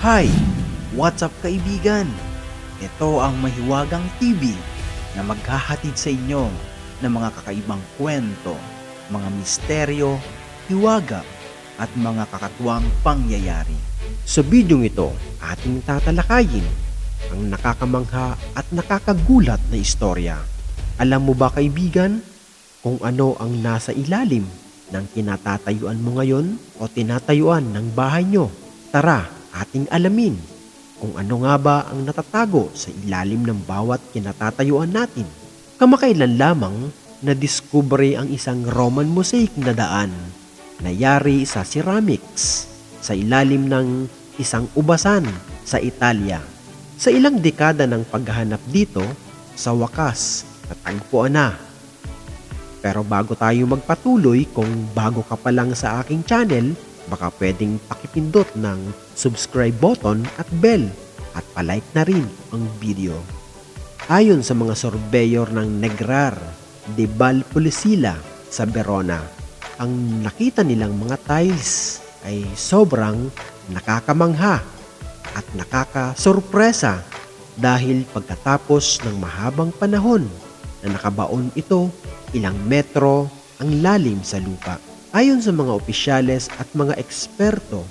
Hi! What's up kaibigan? Ito ang Mahiwagang TV na maghahatid sa inyo ng mga kakaibang kwento, mga misteryo, hiwaga at mga kakatuwang pangyayari. Sa bidyong ito, ating tatalakayin ang nakakamangha at nakakagulat na istorya. Alam mo ba kaibigan kung ano ang nasa ilalim ng kinatatayuan mo ngayon o tinatayuan ng bahay nyo? Tara, ating alamin kung ano nga ba ang natatago sa ilalim ng bawat kinatatayuan natin. Kamakailan lamang nadiskubre ang isang Roman mosaic na daan na yari sa ceramics sa ilalim ng isang ubasan sa Italia. Sa ilang dekada ng paghahanap dito, sa wakas natagpuan na. Pero bago tayo magpatuloy, kung bago ka pa lang sa aking channel, baka pwedeng pakipindot ng subscribe button at bell at palike na rin ang video. Ayon sa mga surveyor ng Negrar de Valpolicella sa Verona, ang nakita nilang mga tiles ay sobrang nakakamangha at nakakasurpresa dahil pagkatapos ng mahabang panahon na nakabaon ito ilang metro ang lalim sa lupa. Ayon sa mga opisyales at mga eksperto,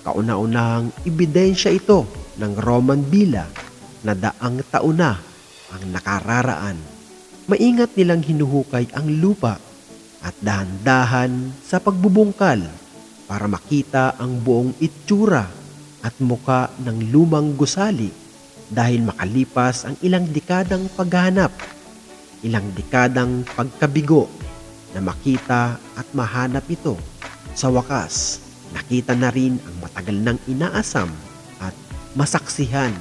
kauna-unahang ebidensya ito ng Roman Villa na daang taon na ang nakararaan. Maingat nilang hinuhukay ang lupa at dahan-dahan sa pagbubungkal para makita ang buong itsura at muka ng lumang gusali dahil makalipas ang ilang dekadang paghahanap, ilang dekadang pagkabigo na makita at mahanap ito. Sa wakas, nakita na rin ang matagal nang inaasam at masaksihan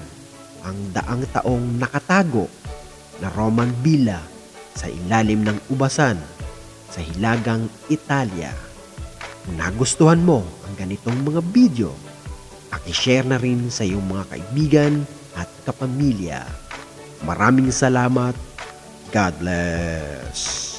ang daang taong nakatago na Roman Villa sa ilalim ng ubasan sa Hilagang Italia. Kung nagustuhan mo ang ganitong mga video, paki-share na rin sa iyong mga kaibigan at kapamilya. Maraming salamat. God bless.